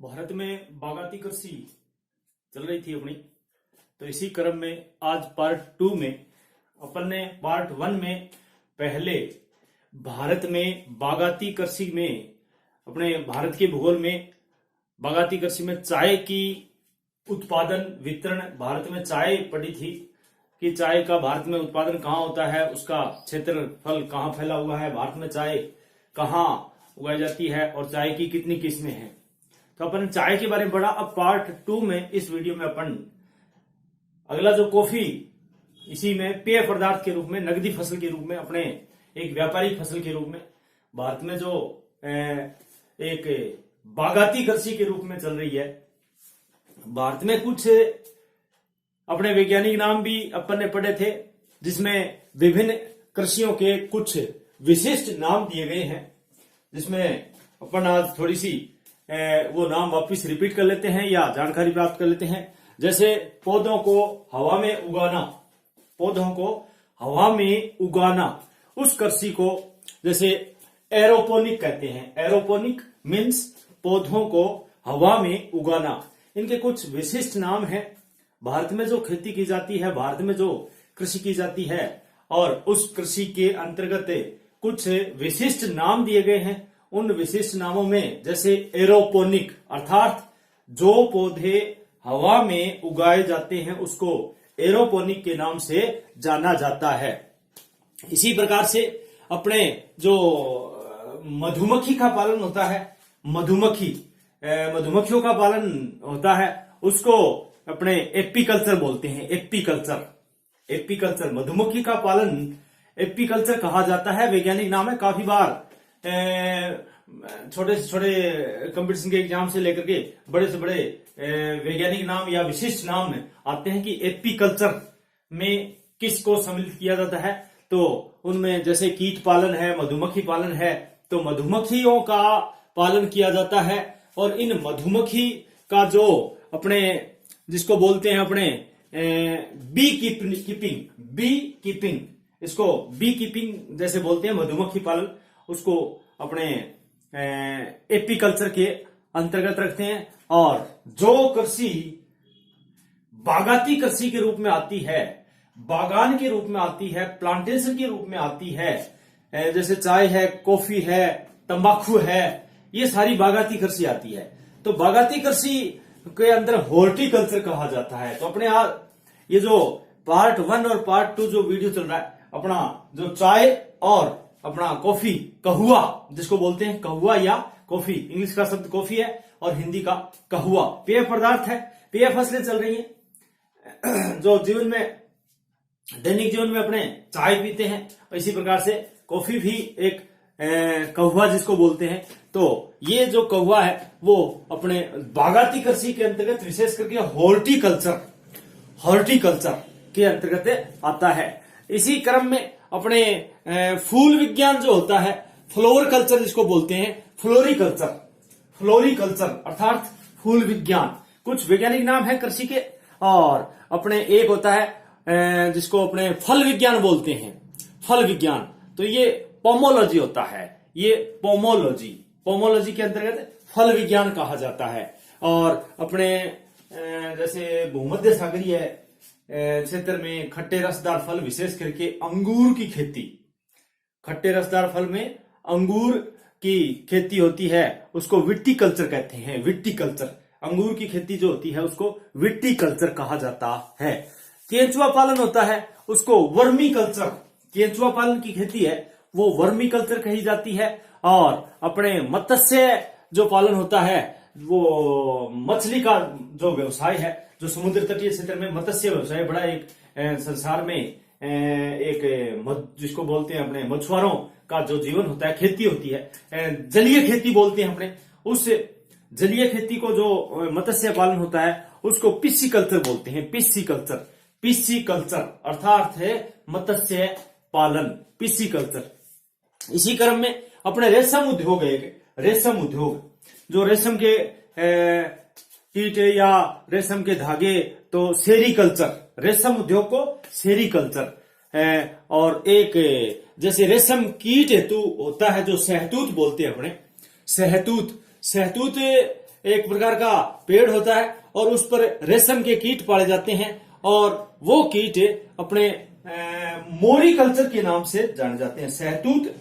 भारत में बागाती कृषि चल रही थी अपनी। तो इसी क्रम में आज पार्ट 2 में अपन ने पार्ट 1 में पहले भारत में बागाती कृषि में अपने भारत के भूगोल में बागाती कृषि में चाय की उत्पादन वितरण, भारत में चाय पड़ी थी कि चाय का भारत में उत्पादन कहाँ होता है, उसका क्षेत्रफल कहाँ फैला हुआ है, भारत में चाय कहाँ उगाई जाती है और चाय की कितनी किस्में हैं। तो अपन चाय के बारे में पढ़ा। अब पार्ट 2 में इस वीडियो में अपन अगला जो कॉफी, इसी में पेय पदार्थ के रूप में, नगदी फसल के रूप में, अपने एक व्यापारिक फसल के रूप में भारत में जो एक बागाती कृषि के रूप में चल रही है। भारत में कुछ अपने वैज्ञानिक नाम भी अपन ने पढ़े थे, जिसमें विभिन्न कृषियों के कुछ विशिष्ट नाम दिए गए हैं, जिसमें अपन आज थोड़ी सी वो नाम वापिस रिपीट कर लेते हैं या जानकारी प्राप्त कर लेते हैं। जैसे पौधों को हवा में उगाना, पौधों को हवा में उगाना, उस कृषि को जैसे एरोपोनिक कहते हैं। एरोपोनिक मीन्स पौधों को हवा में उगाना। इनके कुछ विशिष्ट नाम हैं। भारत में जो खेती की जाती है, भारत में जो कृषि की जाती है, और उस कृषि के अंतर्गत कुछ विशिष्ट नाम दिए गए हैं। उन विशिष्ट नामों में जैसे एरोपोनिक अर्थात जो पौधे हवा में उगाए जाते हैं उसको एरोपोनिक के नाम से जाना जाता है। इसी प्रकार से अपने जो मधुमक्खी का पालन होता है, मधुमक्खियों का पालन होता है, उसको अपने एपीकल्चर बोलते हैं। एपीकल्चर मधुमक्खी का पालन एपीकल्चर कहा जाता है। वैज्ञानिक नाम है। काफी बार छोटे से छोटे कंपटीशन के एग्जाम से लेकर के बड़े से बड़े वैज्ञानिक नाम या विशिष्ट नाम आते हैं कि एपीकल्चर में किसको सम्मिलित किया जाता है। तो उनमें जैसे कीट पालन है, मधुमक्खी पालन है, तो मधुमक्खियों का पालन किया जाता है। और इन मधुमक्खी का जो अपने जिसको बोलते हैं अपने बी कीपिंग, इसको बी कीपिंग जैसे बोलते हैं, मधुमक्खी पालन, उसको अपने एपीकल्चर के अंतर्गत रखते हैं। और जो कृषि बागाती कृषि के रूप में आती है, बागान के रूप में आती है, प्लांटेशन के रूप में आती है, जैसे चाय है, कॉफी है, तंबाकू है, ये सारी बागाती कृषि आती है। तो बागाती कृषि के अंदर हॉर्टिकल्चर कहा जाता है। तो अपने ये जो पार्ट 1 और पार्ट 2 जो वीडियो चल रहा है, अपना जो चाय और अपना कॉफी, कहुआ जिसको बोलते हैं, कहुआ या कॉफी, इंग्लिश का शब्द कॉफी है और हिंदी का कहुआ, पेय पदार्थ है, पेय फसलें चल रही हैं। जो जीवन में, दैनिक जीवन में अपने चाय पीते हैं, इसी प्रकार से कॉफी भी एक कहुआ जिसको बोलते हैं। तो ये जो कहुआ है वो अपने बागाती कृषि के अंतर्गत, विशेष करके हॉर्टिकल्चर के अंतर्गत आता है। इसी क्रम में अपने फूल विज्ञान जो होता है, फ्लोर कल्चर जिसको बोलते हैं, फ्लोरिकल्चर अर्थात फूल विज्ञान, कुछ वैज्ञानिक नाम है कृषि के। और अपने एक होता है जिसको अपने फल विज्ञान बोलते हैं, फल विज्ञान। तो ये पोमोलॉजी होता है, ये पोमोलॉजी के अंतर्गत फल विज्ञान कहा जाता है। और अपने जैसे भूमध्य सागरीय क्षेत्र में खट्टे रसदार फल, विशेष करके अंगूर की खेती, खट्टे रसदार फल में अंगूर की खेती होती है, उसको विटीकल्चर कहते हैं। विटीकल्चर, अंगूर की खेती जो होती है उसको विटीकल्चर कहा जाता है। केंचुआ पालन होता है, उसको वर्मी कल्चर, केंचुआ पालन की खेती है वो वर्मी कल्चर कही जाती है। और अपने मत्स्य जो पालन होता है, वो मछली का जो व्यवसाय है, जो समुद्र तटीय क्षेत्र में मत्स्य व्यवसाय बड़ा एक संसार में एक जिसको बोलते हैं अपने मछुआरों का जो जीवन होता है, खेती होती है, जलीय खेती बोलते हैं अपने। उस जलीय खेती को जो मत्स्य पालन होता है उसको पिस्सीकल्चर बोलते हैं। पिस्सीकल्चर अर्थात है मत्स्य पालन, पिस्सीकल्चर। इसी क्रम में अपने रेशम उद्योग जो रेशम के कीट या रेशम के धागे, तो सेरीकल्चर, रेशम उद्योग को सेरीकल्चर। और एक जैसे रेशम कीट हेतु होता है जो शहतूत बोलते हैं अपने, शहतूत एक प्रकार का पेड़ होता है और उस पर रेशम के कीट पाले जाते हैं और वो कीट अपने मोरिकल्चर के नाम से जाने जाते हैं। सहतूत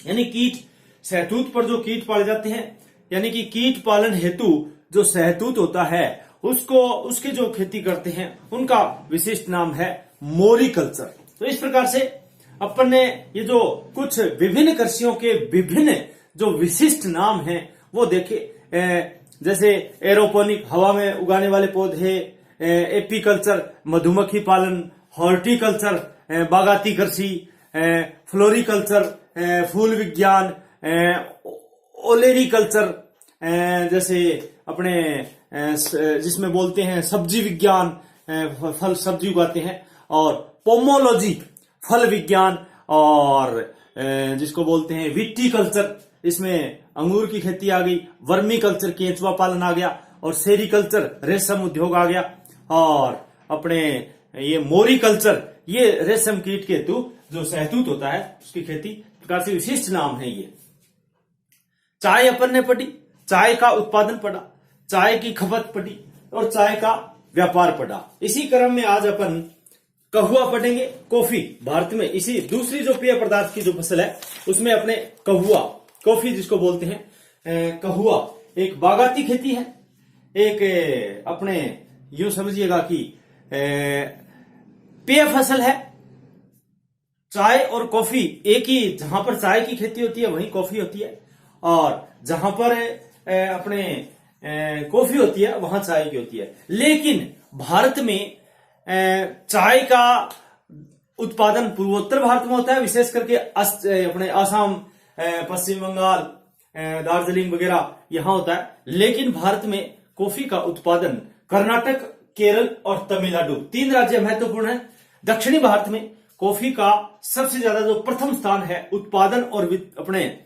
यानी कीट, सहतूत पर जो कीट पाले जाते हैं, यानी कि कीट पालन हेतु जो सहतूत होता है उसके जो खेती करते हैं उनका विशिष्ट नाम है मोरिकल्चर। तो इस प्रकार से अपन ने ये जो कुछ विभिन्न कृषियों के विभिन्न जो विशिष्ट नाम हैं वो देखे, जैसे एरोपोनिक हवा में उगाने वाले पौधे, एपीकल्चर मधुमक्खी पालन, हॉर्टिकल्चर बागाती कृषि, फ्लोरिकल्चर फूल विज्ञान, ओलेरीकल्चर जैसे अपने जिसमें बोलते हैं सब्जी विज्ञान, फल सब्जी उगाते हैं, और पोमोलॉजी फल विज्ञान, और जिसको बोलते हैं विटीकल्चर, इसमें अंगूर की खेती आ गई, वर्मी कल्चर केंचुआ पालन आ गया, और सेरिकल्चर रेशम उद्योग आ गया, और अपने ये मोरिकल्चर ये रेशम कीट के हेतु जो सहतूत होता है उसकी खेती प्रकार से विशिष्ट नाम है। ये चाय अपन ने पढ़ी, चाय का उत्पादन पढ़ा, चाय की खपत पढ़ी और चाय का व्यापार पढ़ा। इसी क्रम में आज अपन कहुआ पढ़ेंगे, कॉफी। भारत में इसी दूसरी जो पेय पदार्थ की जो फसल है उसमें अपने कहुआ, कॉफी जिसको बोलते हैं, कहुआ एक बागाती खेती है, एक अपने यूं समझिएगा कि पेय फसल है। चाय और कॉफी एक ही, जहां पर चाय की खेती होती है वहीं कॉफी होती है, और जहां पर अपने कॉफी होती है वहां चाय की होती है। लेकिन भारत में चाय का उत्पादन पूर्वोत्तर भारत में होता है, विशेष करके अपने असम, पश्चिम बंगाल, दार्जिलिंग वगैरह यहां होता है। लेकिन भारत में कॉफी का उत्पादन कर्नाटक, केरल और तमिलनाडु 3 राज्य महत्वपूर्ण है। दक्षिणी भारत में कॉफी का सबसे ज्यादा जो प्रथम स्थान है उत्पादन और अपने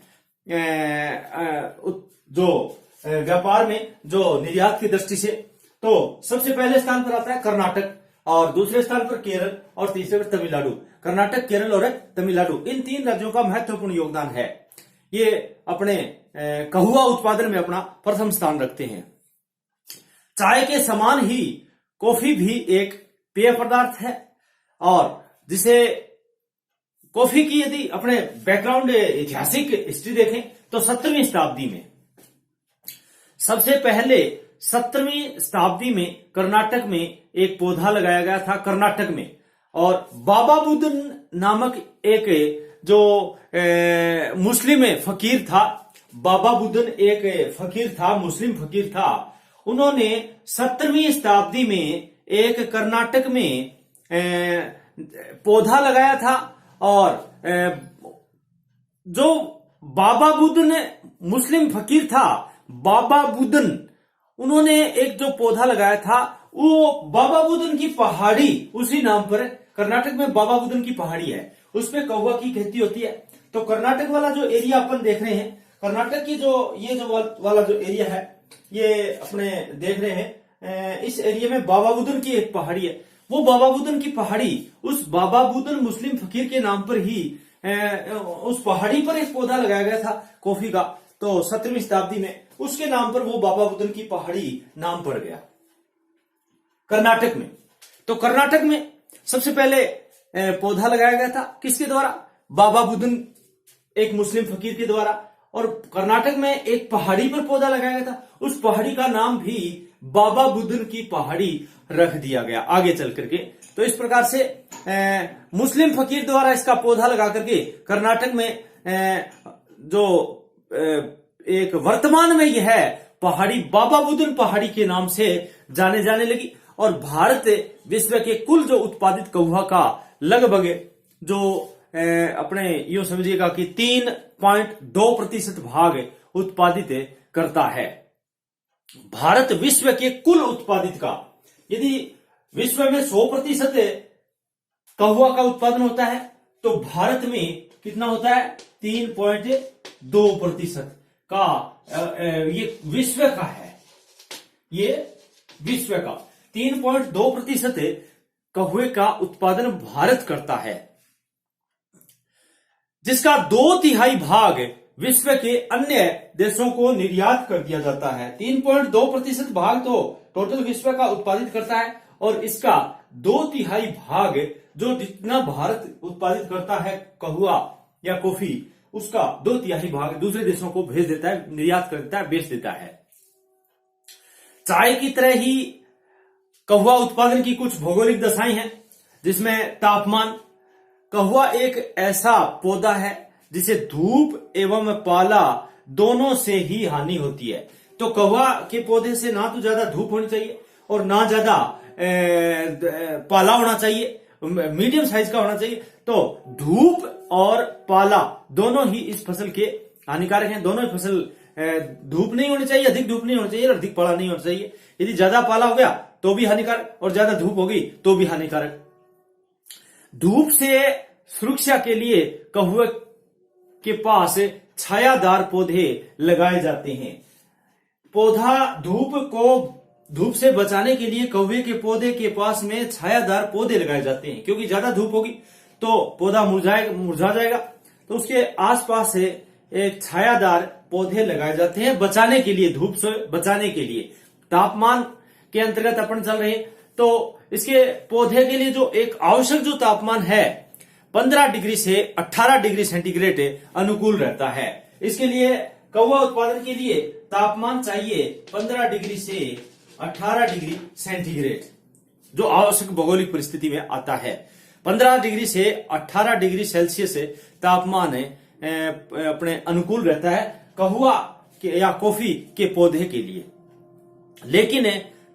जो व्यापार में जो निर्यात की दृष्टि से, तो सबसे पहले स्थान पर आता है कर्नाटक, और दूसरे स्थान पर केरल, और तीसरे पर तमिलनाडु। कर्नाटक, केरल और तमिलनाडु इन 3 राज्यों का महत्वपूर्ण योगदान है। ये अपने कहुआ उत्पादन में अपना प्रथम स्थान रखते हैं। चाय के समान ही कॉफी भी एक पेय पदार्थ है, और जिसे कॉफी की यदि अपने बैकग्राउंड ऐतिहासिक हिस्ट्री देखें तो 17वीं शताब्दी में, सबसे पहले 17वीं शताब्दी में कर्नाटक में एक पौधा लगाया गया था कर्नाटक में, और बाबा बुदन नामक एक जो मुस्लिम फकीर था, बाबा बुदन एक फकीर था, मुस्लिम फकीर था, उन्होंने 17वीं शताब्दी में एक कर्नाटक में पौधा लगाया था, और जो बाबा बुदन मुस्लिम फकीर था, बाबा बुदन, उन्होंने एक जो पौधा लगाया था वो बाबा बुदन की पहाड़ी, उसी नाम पर कर्नाटक में बाबा बुदन की पहाड़ी है, उसमें कहुआ की खेती होती है। तो कर्नाटक वाला जो एरिया अपन देख रहे हैं, कर्नाटक की जो ये जो वाला जो एरिया है ये अपने देख रहे हैं, इस एरिया में बाबा बुदन की एक पहाड़ी है। वो बाबा बुदन की पहाड़ी उस बाबा बुदन मुस्लिम फकीर के नाम पर ही उस पहाड़ी पर एक पौधा लगाया गया था कॉफी का। तो 17वीं शताब्दी में उसके नाम पर वो बाबा बुदन की पहाड़ी नाम पड़ गया कर्नाटक में। तो कर्नाटक में सबसे पहले पौधा लगाया गया था किसके द्वारा? बाबा बुदन एक मुस्लिम फकीर के द्वारा। और कर्नाटक में एक पहाड़ी पर पौधा लगाया गया था, उस पहाड़ी का नाम भी बाबा बुदन की पहाड़ी रख दिया गया आगे चल करके। तो इस प्रकार से मुस्लिम फकीर द्वारा इसका पौधा लगा करके कर्नाटक में जो एक वर्तमान में यह पहाड़ी बाबा बुदन पहाड़ी के नाम से जाने लगी। और भारत विश्व के कुल जो उत्पादित कहुआ का लगभग जो अपने यूं समझिएगा कि 3.2% भाग उत्पादित करता है। भारत विश्व के कुल उत्पादित का, यदि विश्व में 100% कहुआ का उत्पादन होता है तो भारत में कितना होता है? 3.2% का ये विश्व का है, ये विश्व का 3.2% कहुए का उत्पादन भारत करता है, जिसका 2/3 भाग विश्व के अन्य देशों को निर्यात कर दिया जाता है। 3.2% भाग तो टोटल विश्व का उत्पादित करता है और इसका 2/3 भाग जो जितना भारत उत्पादित करता है कहवा या कॉफी, उसका 2/3 भाग दूसरे देशों को भेज देता है, निर्यात कर देता है, बेच देता है। चाय की तरह ही कहवा उत्पादन की कुछ भौगोलिक दशाएं हैं, जिसमें तापमान। कहवा एक ऐसा पौधा है जिसे धूप एवं पाला दोनों से ही हानि होती है। तो कहवा के पौधे से ना तो ज्यादा धूप होनी चाहिए और ना ज्यादा पाला होना चाहिए, मीडियम साइज का होना चाहिए। तो धूप और पाला दोनों ही इस फसल के हानिकारक हैं। दोनों ही फसल धूप नहीं होनी चाहिए, अधिक धूप नहीं होनी चाहिए और अधिक पाला नहीं होना चाहिए। यदि ज्यादा पाला हो गया तो भी हानिकारक और ज्यादा धूप होगी तो भी हानिकारक। धूप से सुरक्षा के लिए कहुए के पास छायादार पौधे लगाए जाते हैं। पौधा धूप से बचाने के लिए कौवे के पौधे के पास में छायादार पौधे लगाए जाते हैं, क्योंकि ज्यादा धूप होगी तो पौधा मुरझा जाएगा। तो उसके आसपास से एक छायादार पौधे लगाए जाते हैं बचाने के लिए, धूप से बचाने के लिए। तापमान के अंतर्गत अपन चल रहे हैं तो इसके पौधे के लिए जो एक आवश्यक जो तापमान है 15 डिग्री से 18 डिग्री सेंटीग्रेड अनुकूल रहता है। इसके लिए कौवा उत्पादन के लिए तापमान चाहिए 15 डिग्री से 18 डिग्री सेंटीग्रेड, जो आवश्यक भौगोलिक परिस्थिति में आता है। 15 डिग्री से 18 डिग्री सेल्सियस तापमान अपने अनुकूल रहता है कहुआ या कॉफी के पौधे के लिए। लेकिन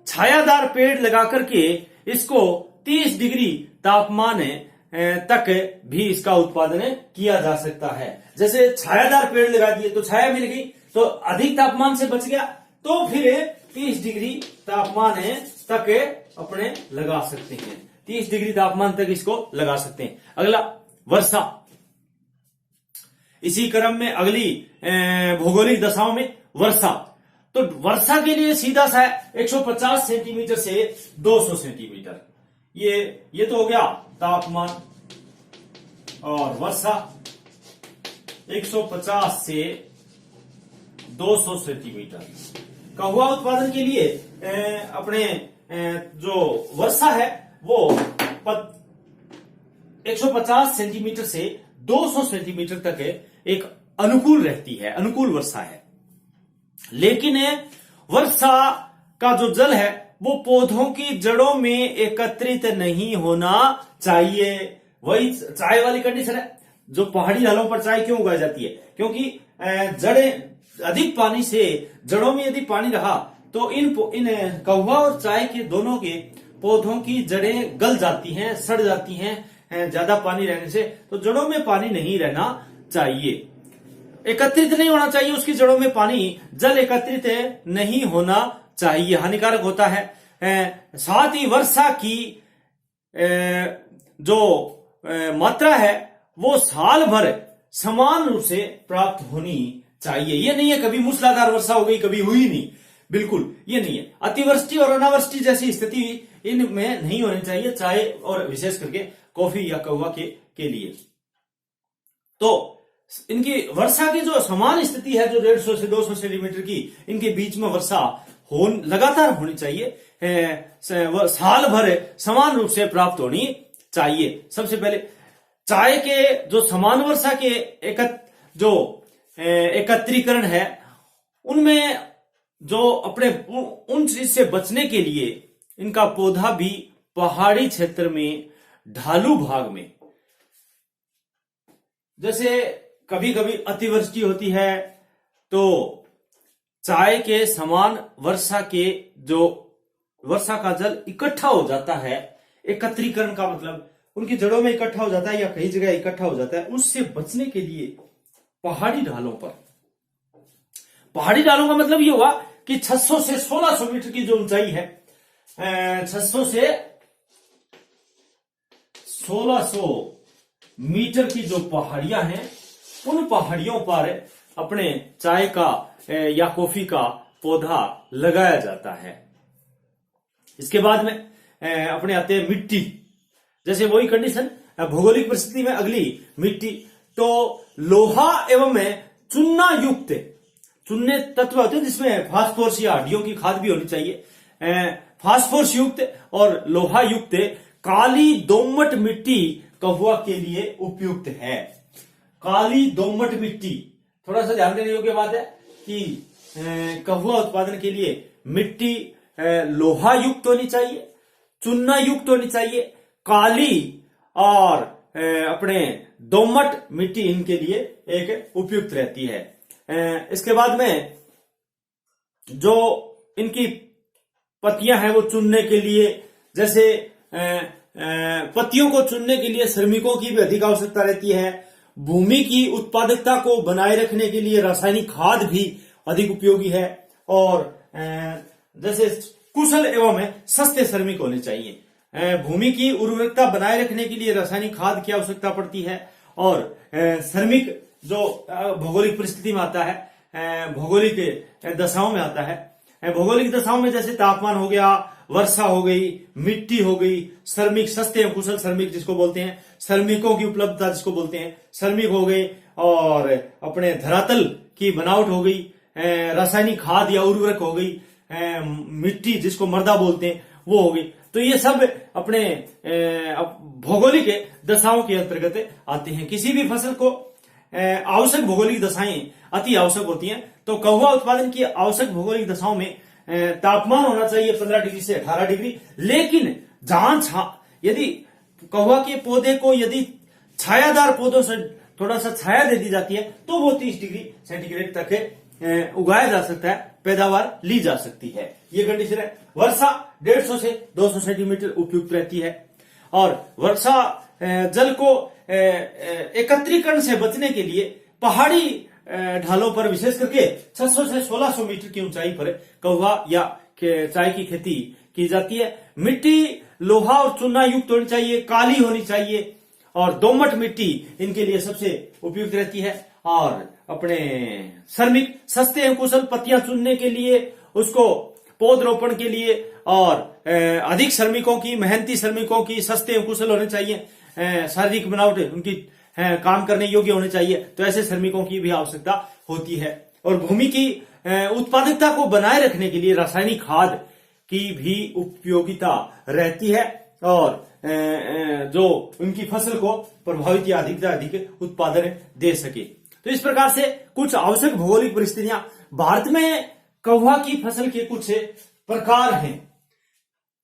छायादार पेड़ लगा करके इसको 30 डिग्री तापमान तक भी इसका उत्पादन किया जा सकता है। जैसे छायादार पेड़ लगा दिए तो छाया मिल गई तो अधिक तापमान से बच गया, तो फिर 30 डिग्री तापमान तक अपने लगा सकते हैं। 30 डिग्री तापमान तक इसको लगा सकते हैं। अगला वर्षा। इसी क्रम में अगली भौगोलिक दशाओं में वर्षा। तो वर्षा के लिए सीधा सा 150 सेंटीमीटर से 200 सेंटीमीटर। ये तो हो गया तापमान और वर्षा 150 से 200 सेंटीमीटर। कहुआ उत्पादन के लिए अपने जो वर्षा है वो 150 सेंटीमीटर से 200 सेंटीमीटर तक एक अनुकूल रहती है, अनुकूल वर्षा है। लेकिन वर्षा का जो जल है वो पौधों की जड़ों में एकत्रित नहीं होना चाहिए। वही चाय वाली कंडीशन है। जो पहाड़ी ढालों पर चाय क्यों उगाई जाती है? क्योंकि जड़ें अधिक पानी से, जड़ों में यदि पानी रहा तो इन कहुआ और चाय के दोनों के पौधों की जड़ें गल जाती हैं, सड़ जाती हैं ज्यादा पानी रहने से। तो जड़ों में पानी नहीं रहना चाहिए, एकत्रित नहीं होना चाहिए उसकी जड़ों में पानी, जल एकत्रित नहीं होना चाहिए, हानिकारक होता है। साथ ही वर्षा की जो मात्रा है वो साल भर समान रूप से प्राप्त होनी चाहिए। ये नहीं है कभी मूसलाधार वर्षा हो गई कभी हुई नहीं, बिल्कुल ये नहीं है। अतिवृष्टि और अनावृष्टि जैसी स्थिति इनमें नहीं होनी चाहिए चाय और विशेष करके कॉफी या कहुआ के लिए। तो इनकी वर्षा की जो समान स्थिति है, जो 150 से 200 सेंटीमीटर की इनके बीच में वर्षा लगातार होनी चाहिए, साल भर समान रूप से प्राप्त होनी चाहिए। सबसे पहले चाय के जो समान वर्षा के एकत्रीकरण है उनमें जो अपने उन चीज से बचने के लिए इनका पौधा भी पहाड़ी क्षेत्र में, ढालू भाग में, जैसे कभी कभी अतिवृष्टि होती है तो चाय के समान वर्षा का जल इकट्ठा हो जाता है। एकत्रीकरण का मतलब उनकी जड़ों में इकट्ठा हो जाता है या कई जगह इकट्ठा हो जाता है। उससे बचने के लिए पहाड़ी ढालों पर, पहाड़ी ढालों का मतलब ये हुआ कि 600 से 1600 मीटर की जो ऊंचाई है, 600 से 1600 मीटर की जो पहाड़ियां हैं उन पहाड़ियों पर अपने चाय का या कॉफी का पौधा लगाया जाता है। इसके बाद में अपने आते हैं मिट्टी। जैसे वही कंडीशन भौगोलिक परिस्थिति में अगली मिट्टी। तो लोहा एवं चूना युक्त, चूने तत्व होते हैं जिसमें फास्फोरस या हड्डियों की खाद भी होनी चाहिए, फास्फोरस युक्त और लोहा युक्त काली दोमट मिट्टी कहुआ के लिए उपयुक्त है। काली दोमट मिट्टी, थोड़ा सा ध्यान देने योग्य बात है कि कहुआ उत्पादन के लिए मिट्टी लोहा युक्त होनी चाहिए, चूना युक्त होनी चाहिए, काली और अपने दोमट मिट्टी इनके लिए एक उपयुक्त रहती है। इसके बाद में जो इनकी पत्तियां हैं वो चुनने के लिए, जैसे पत्तियों को चुनने के लिए श्रमिकों की भी अधिक आवश्यकता रहती है। भूमि की उत्पादकता को बनाए रखने के लिए रासायनिक खाद भी अधिक उपयोगी है। और जैसे कुशल एवं सस्ते श्रमिक होने चाहिए। भूमि की उर्वरकता बनाए रखने के लिए रासायनिक खाद की आवश्यकता पड़ती है। और श्रमिक जो भौगोलिक परिस्थिति में आता है, भौगोलिक दशाओं में आता है, भौगोलिक दशाओं में जैसे तापमान हो गया, वर्षा हो गई, मिट्टी हो गई, श्रमिक सस्ते एवं कुशल श्रमिक जिसको बोलते हैं, श्रमिकों की उपलब्धता जिसको बोलते हैं, श्रमिक हो गए, और अपने धरातल की बनावट हो गई, रासायनिक खाद या उर्वरक हो गई, मिट्टी जिसको मृदा बोलते हैं वो हो गई। तो ये सब अपने भौगोलिक दशाओं के अंतर्गत आते हैं। किसी भी फसल को आवश्यक भौगोलिक दशाएं अति आवश्यक होती हैं। तो कहुआ उत्पादन की आवश्यक भौगोलिक दशाओं में तापमान होना चाहिए 15 डिग्री से 18 डिग्री। लेकिन जहां यदि कहुआ के पौधे को यदि छायादार पौधों से थोड़ा सा छाया दे दी जाती है तो वो 30 डिग्री सेंटीग्रेड तक उगाया जा सकता है, पैदावार ली जा सकती है। ये कंडीशन है। वर्षा 150 से 200 सेंटीमीटर उपयुक्त रहती है। और वर्षा जल को एकत्रीकरण से बचने के लिए पहाड़ी ढालों पर विशेष करके 600 से 1600 मीटर की ऊंचाई पर कहुआ या चाय की खेती की जाती है। मिट्टी लोहा और चूना युक्त होनी चाहिए, काली होनी चाहिए, और दोमट मिट्टी इनके लिए सबसे उपयुक्त रहती है। और अपने श्रमिक सस्ते एवं कुशल पत्तियां चुनने के लिए, उसको पौधरोपण के लिए, और अधिक श्रमिकों की, मेहनती श्रमिकों की सस्ते एवं कुशल होने चाहिए, शारीरिक बनावट उनकी काम करने योग्य होने चाहिए। तो ऐसे श्रमिकों की भी आवश्यकता होती है। और भूमि की उत्पादकता को बनाए रखने के लिए रासायनिक खाद की भी उपयोगिता रहती है, और जो उनकी फसल को प्रभावित या अधिक से अधिक उत्पादन दे सके। तो इस प्रकार से कुछ आवश्यक भौगोलिक परिस्थितियां भारत में कहुआ की फसल के कुछ प्रकार हैं।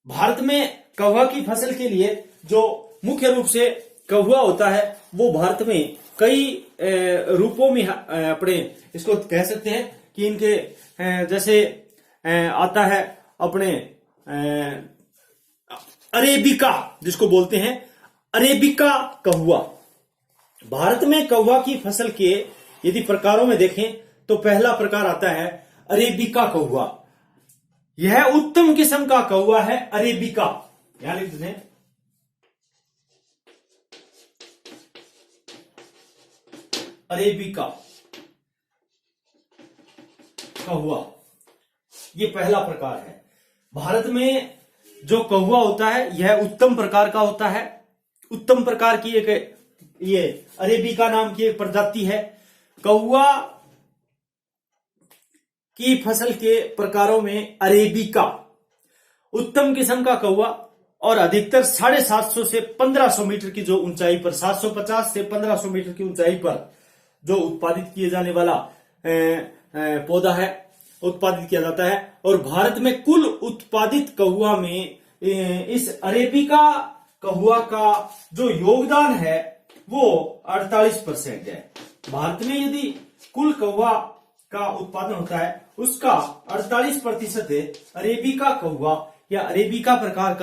भारत में कहुआ की फसल के लिए जो मुख्य रूप से कहुआ होता है वो भारत में कई रूपों में अपने इसको कह सकते हैं कि इनके जैसे आता है अपने अरेबिका जिसको बोलते हैं, अरेबिका कहुआ। भारत में कहुआ की फसल के यदि प्रकारों में देखें तो पहला प्रकार आता है अरेबिका कहुआ। यह उत्तम किस्म का कहुआ है, अरेबिका। यहां लिख देते हैं अरेबिका कहुआ, ये पहला प्रकार है। भारत में जो कहुआ होता है यह उत्तम प्रकार का होता है। उत्तम प्रकार की एक ये अरेबिका नाम की एक प्रजाति है। कहुआ की फसल के प्रकारों में अरेबिका उत्तम किस्म का कहुआ, और अधिकतर 750 से 1500 मीटर की जो ऊंचाई पर, 750 से 1500 मीटर की ऊंचाई पर जो उत्पादित किए जाने वाला पौधा है, उत्पादित किया जाता है। और भारत में कुल उत्पादित कहुआ में इस अरेबिका कहुआ का जो योगदान है वो 48% है। भारत में यदि कुल कहुआ का उत्पादन होता है उसका 48% अरेबिका कहुआ या अरेबिका प्रकार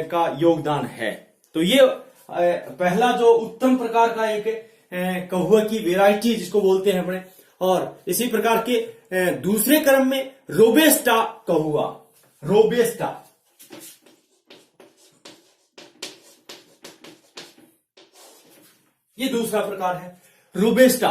का योगदान है। तो ये पहला जो उत्तम प्रकार का एक कहुआ की वेराइटी जिसको बोलते हैं अपने। और इसी प्रकार के दूसरे क्रम में रोबेस्टा कहुआ, रोबेस्टा ये दूसरा प्रकार है। रोबेस्टा,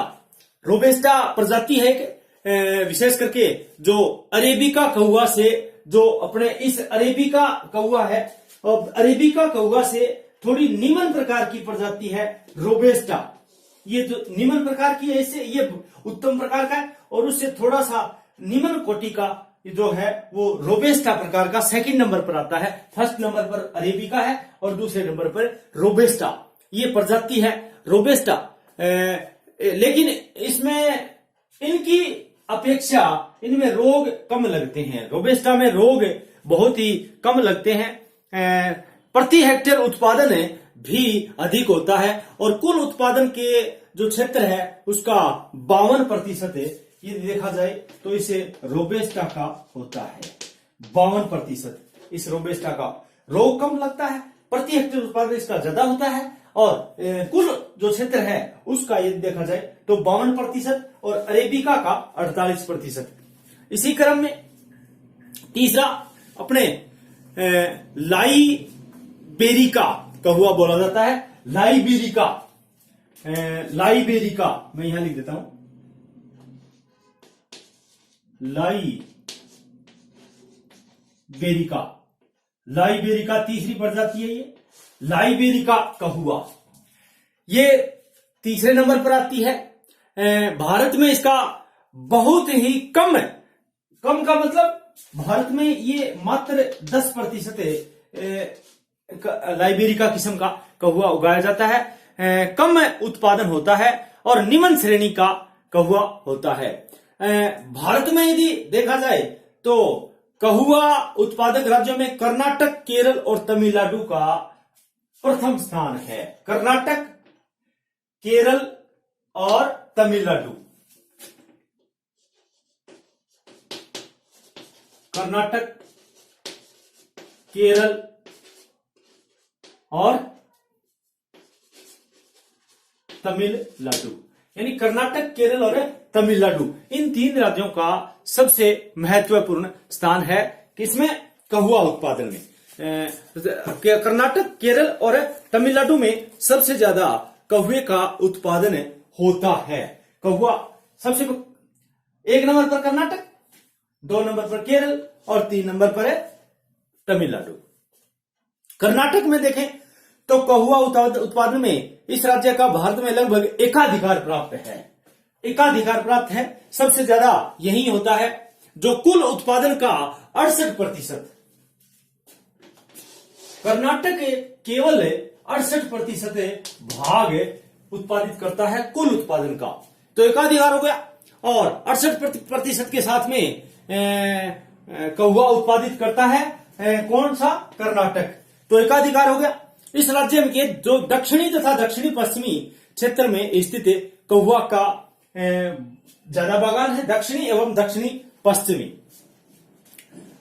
रोबेस्टा प्रजाति है विशेष करके जो अरेबिका कहुआ से, जो अपने इस अरेबिका कहुआ है, और अरेबिका कहुआ से थोड़ी निम्न प्रकार की प्रजाति है रोबेस्टा। ये जो निम्न प्रकार की है, इससे ये उत्तम प्रकार का है, और उससे थोड़ा सा निम्न कोटि का जो है वो रोबेस्टा प्रकार का सेकंड नंबर पर आता है। फर्स्ट नंबर पर अरेबिका है और दूसरे नंबर पर रोबेस्टा, ये प्रजाति है रोबेस्टा। लेकिन इसमें इनकी अपेक्षा इनमें रोग कम लगते हैं। रोबेस्टा में रोग बहुत ही कम लगते हैं। प्रति हेक्टेयर उत्पादन भी अधिक होता है, और कुल उत्पादन के जो क्षेत्र है उसका 52% ये देखा जाए तो इसे रोबेस्टा का होता है। 52% इस रोबेस्टा का रोग कम लगता है, प्रति हेक्टेयर उत्पादन इसका ज्यादा होता है, और कुल जो क्षेत्र है उसका यदि देखा जाए तो 52% और अरेबिका का 48%। इसी क्रम में तीसरा अपने लाइबेरिका का हुआ बोला जाता है। लाइबेरिका, लाइबेरिका मैं यहां लिख देता हूं, लाइबेरिका, लाइबेरिका तीसरी प्रजाति है। ये लाइबेरिका का हुआ ये तीसरे नंबर पर आती है। भारत में इसका बहुत ही कम का मतलब भारत में ये मात्र 10% लाइबेरिका किस्म का कहुआ उगाया जाता है। कम उत्पादन होता है और निम्न श्रेणी का कहुआ होता है। भारत में यदि देखा जाए तो कहुआ उत्पादक राज्यों में कर्नाटक, केरल और तमिलनाडु का प्रथम स्थान है। कर्नाटक, केरल और तमिलनाडु, कर्नाटक, केरल और तमिलनाडु, यानी कर्नाटक, केरल और तमिलनाडु, इन 3 राज्यों का सबसे महत्वपूर्ण स्थान है किसमें? कहुआ उत्पादन में। कर्नाटक, केरल और तमिलनाडु में सबसे ज्यादा कहुए का उत्पादन होता है। कहुआ सबसे 1 नंबर पर कर्नाटक, 2 नंबर पर केरल और 3 नंबर पर है तमिलनाडु। कर्नाटक में देखें तो कहुआ उत्पादन में इस राज्य का भारत में लगभग एकाधिकार प्राप्त है। एकाधिकार प्राप्त है, सबसे ज्यादा यही होता है, जो कुल उत्पादन का 68%। कर्नाटक केवल 68% भाग उत्पादित करता है कुल उत्पादन का, तो एकाधिकार हो गया। और 68% के साथ में कहुआ उत्पादित करता है कौन सा? कर्नाटक, तो एकाधिकार हो गया। इस राज्य के जो दक्षिणी तथा दक्षिणी पश्चिमी क्षेत्र में स्थित कहुआ का ज्यादा बागान है, दक्षिणी एवं दक्षिणी पश्चिमी।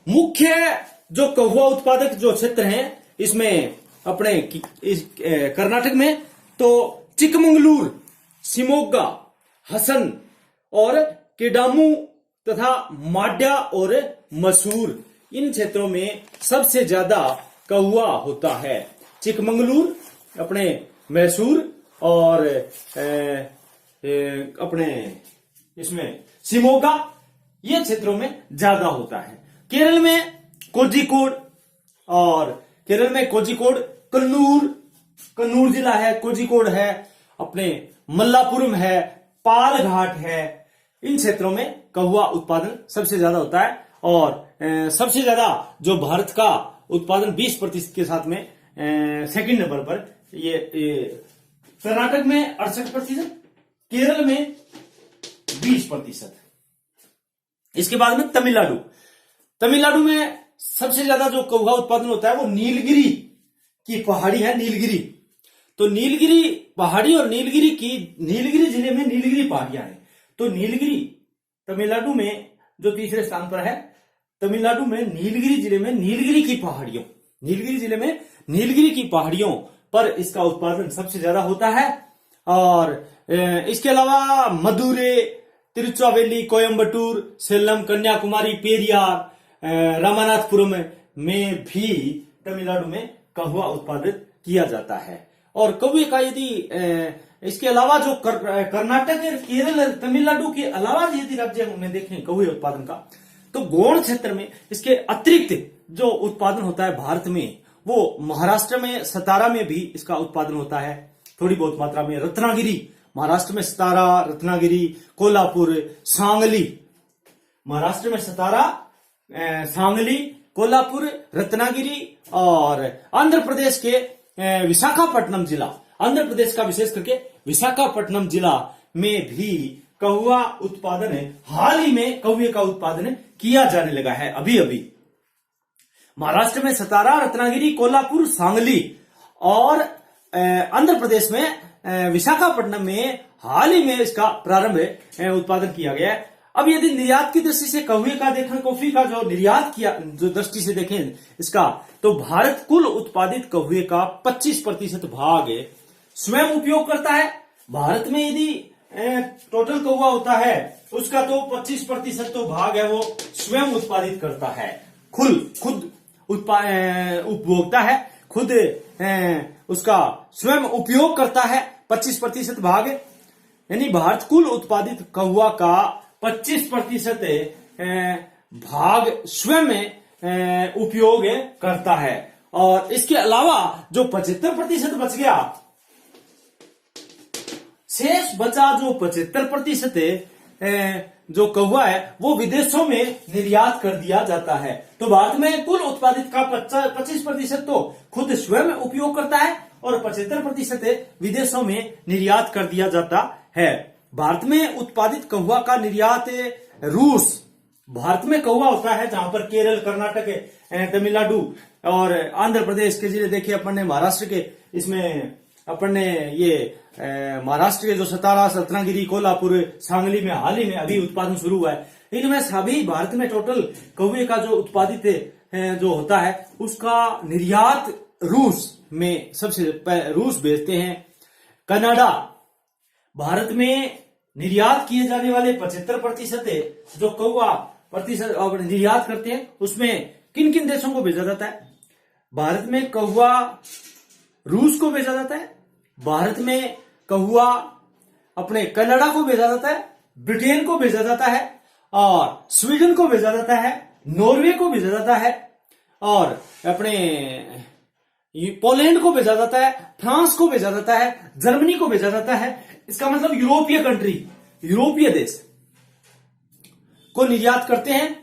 मुख्य जो कहुआ उत्पादक जो क्षेत्र हैं इसमें अपने कर्नाटक में तो चिकमंगलूर, शिमोगा, हसन और किडामू तथा माड्या और मसूर, इन क्षेत्रों में सबसे ज्यादा कहुआ होता है। चिकमंगलूर, अपने मैसूर और अपने इसमें शिमोगा, ये क्षेत्रों में ज्यादा होता है। केरल में कोझिकोड, और केरल में कोझिकोड, कन्नूर जिला है, कोझिकोड है, अपने मल्लापुरम है, पालघाट है, इन क्षेत्रों में कहुआ उत्पादन सबसे ज्यादा होता है। और सबसे ज्यादा जो भारत का उत्पादन 20% के साथ में सेकंड नंबर पर ये कर्नाटक में 68%, केरल में 20%। इसके बाद में तमिलनाडु, तमिलनाडु में सबसे ज्यादा जो कहुआ उत्पादन होता है वो नीलगिरी की पहाड़ी है, नीलगिरी। तो नीलगिरी पहाड़ी और नीलगिरी जिले में नीलगिरी पहाड़ियां हैं। तो नीलगिरी तमिलनाडु में जो तीसरे स्थान पर है, तमिलनाडु में नीलगिरी जिले में नीलगिरी जिले में नीलगिरी की पहाड़ियों पर इसका उत्पादन सबसे ज्यादा होता है। और इसके अलावा मदुरै, तिरुचिरापल्ली, कोयम्बटूर, सेलम, कन्याकुमारी, पेरियार, रामनाथपुरम में भी तमिलनाडु में कहुआ उत्पादित किया जाता है। और कहुए का यदि इसके अलावा जो कर्नाटक, केरल, तमिलनाडु के अलावा यदि राज्य में देखें कहुए उत्पादन का, तो गौण क्षेत्र में इसके अतिरिक्त जो उत्पादन होता है भारत में, वो महाराष्ट्र में सतारा में भी इसका उत्पादन होता है थोड़ी बहुत मात्रा में। रत्नागिरी, महाराष्ट्र में सतारा, रत्नागिरी, कोल्हापुर, सांगली। महाराष्ट्र में सतारा, सांगली, कोल्हापुर, रत्नागिरी और आंध्र प्रदेश के विशाखापट्टनम जिला, आंध्र प्रदेश का विशेष करके विशाखापट्टनम जिला में भी कौवा उत्पादन हाल ही में कौवे का उत्पादन किया जाने लगा है अभी अभी। महाराष्ट्र में सतारा, रत्नागिरी, कोल्हापुर, सांगली और आंध्र प्रदेश में विशाखापट्टनम में हाल ही में इसका प्रारंभ उत्पादन किया गया है। अब यदि निर्यात की दृष्टि से कौवे का देखें, कॉफी का जो निर्यात किया जो दृष्टि से देखें इसका, तो भारत कुल उत्पादित कौवे का 25% भाग स्वयं उपयोग करता है। भारत में यदि टोटल कौवा होता है उसका तो 25% तो भाग है वो स्वयं उत्पादित करता है, खुद उपभोक्ता है, खुद उसका स्वयं उपयोग करता है 25% भाग, यानी भारत कुल उत्पादित कौवा का 25% भाग स्वयं उपयोग करता है। और इसके अलावा जो 75% बच गया, शेष बचा जो 75% जो कौवा है वो विदेशों में निर्यात कर दिया जाता है। तो भारत में कुल उत्पादित का 25% तो खुद स्वयं उपयोग करता है और 75% विदेशों में निर्यात कर दिया जाता है। भारत में उत्पादित कौवा का निर्यात रूस, भारत में कौवा होता है जहां पर केरल, कर्नाटक, तमिलनाडु और आंध्र प्रदेश के जिले देखिए अपन ने, महाराष्ट्र के इसमें अपन ने ये महाराष्ट्र के जो सतारा, रत्नागिरी, कोल्हापुर, सांगली में हाल ही में अभी उत्पादन शुरू हुआ है। इनमें सभी भारत में टोटल कौवे का जो उत्पादित जो होता है उसका निर्यात रूस में सबसे रूस भेजते हैं। कनाडा, भारत में निर्यात किए जाने वाले 75% जो कौवा प्रतिशत निर्यात करते हैं उसमें किन किन देशों को भेजा जाता है? भारत में कौवा रूस को भेजा जाता है, भारत में कौवा अपने कनाडा को भेजा जाता है, ब्रिटेन को भेजा जाता है और स्वीडन को भेजा जाता है, नॉर्वे को भेजा जाता है और अपने पोलैंड को भेजा जाता है, फ्रांस को भेजा जाता है, जर्मनी को भेजा जाता है। इसका मतलब यूरोपीय कंट्री, यूरोपीय देश को निर्यात करते हैं।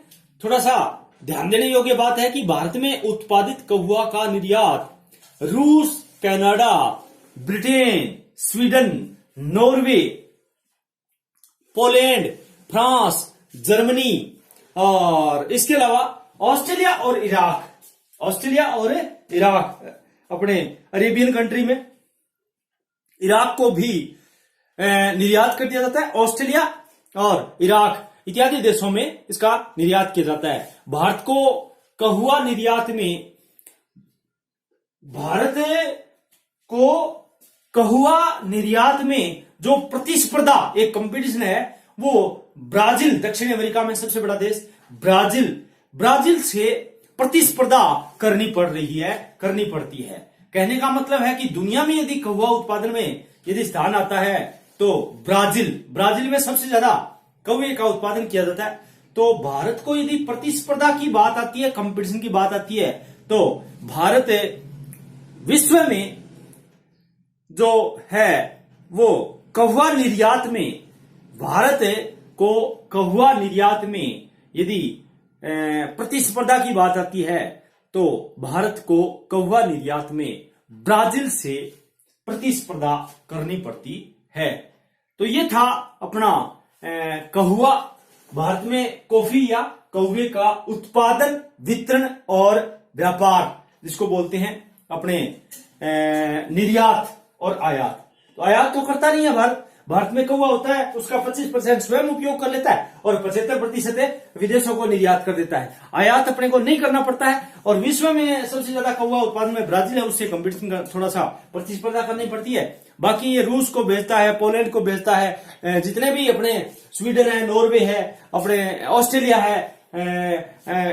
थोड़ा सा ध्यान देने योग्य बात है कि भारत में उत्पादित कौवा का निर्यात रूस, Canada, Britain, Sweden, Norway, Poland, France, Germany और इसके अलावा ऑस्ट्रेलिया और इराक, ऑस्ट्रेलिया और इराक अपने अरेबियन कंट्री में इराक को भी निर्यात कर दिया जाता है। ऑस्ट्रेलिया और इराक इत्यादि देशों में इसका निर्यात किया जाता है। भारत को कौवा निर्यात में, भारत को कौवा निर्यात में जो प्रतिस्पर्धा, एक कंपटीशन है वो ब्राजील, दक्षिण अमेरिका में सबसे बड़ा देश ब्राजील से प्रतिस्पर्धा करनी पड़ती है। कहने का मतलब है कि दुनिया में यदि कौवा उत्पादन में यदि स्थान आता है तो ब्राजील में सबसे ज्यादा कौवे का उत्पादन किया जाता है। तो भारत को यदि प्रतिस्पर्धा की बात आती है, कंपटीशन की बात आती है, तो भारत विश्व में जो है वो कौवा निर्यात में, भारत को कौवा निर्यात में यदि प्रतिस्पर्धा की बात आती है तो भारत को कौवा निर्यात में ब्राजील से प्रतिस्पर्धा करनी पड़ती है। तो ये था अपना कौवा, भारत में कॉफी या कौवे का उत्पादन, वितरण और व्यापार, जिसको बोलते हैं अपने निर्यात और आयात। तो आयात तो करता नहीं है भारत में कौवा होता है उसका 25% स्वयं उपयोग कर लेता है और 75% विदेशों को निर्यात कर देता है। आयात अपने को नहीं करना पड़ता है। और विश्व में सबसे ज्यादा कौवा उत्पादन में ब्राजील है, उससे कंपटीशन का थोड़ा सा प्रतिस्पर्धा करनी पड़ती है। बाकी ये रूस को भेजता है, पोलैंड को भेजता है, जितने भी अपने स्वीडन है, नॉर्वे है, अपने ऑस्ट्रेलिया है,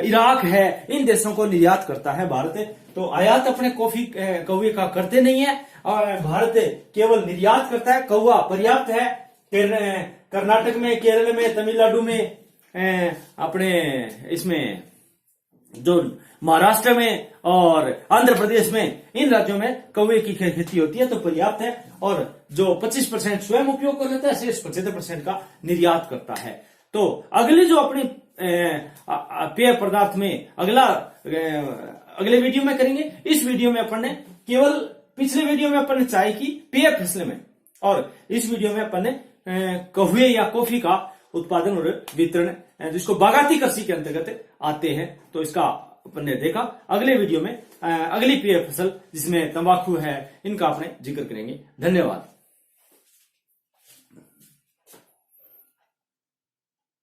इराक है, इन देशों को निर्यात करता है भारत। तो आयात अपने कौवे का करते नहीं है और भारत केवल निर्यात करता है। कौवा पर्याप्त है कर्नाटक में, केरल में, तमिलनाडु में, अपने इसमें जो महाराष्ट्र में और आंध्र प्रदेश में, इन राज्यों में कौवे की खेती होती है तो पर्याप्त है, और जो 25% स्वयं उपयोग कर लेता है, शेष 75% का निर्यात करता है। तो अगले जो अपने पेय पदार्थ में अगले वीडियो में करेंगे। इस वीडियो में अपन ने केवल, पिछले वीडियो में अपन ने चाय की पेय फसल में, और इस वीडियो में अपन ने कौवे या कॉफी का उत्पादन और वितरण, जिसको बागाती कृषि के अंतर्गत आते हैं, तो इसका अपन ने देखा। अगले वीडियो में अगली पेय फसल जिसमें तंबाकू है, इनका अपने जिक्र करेंगे। धन्यवाद।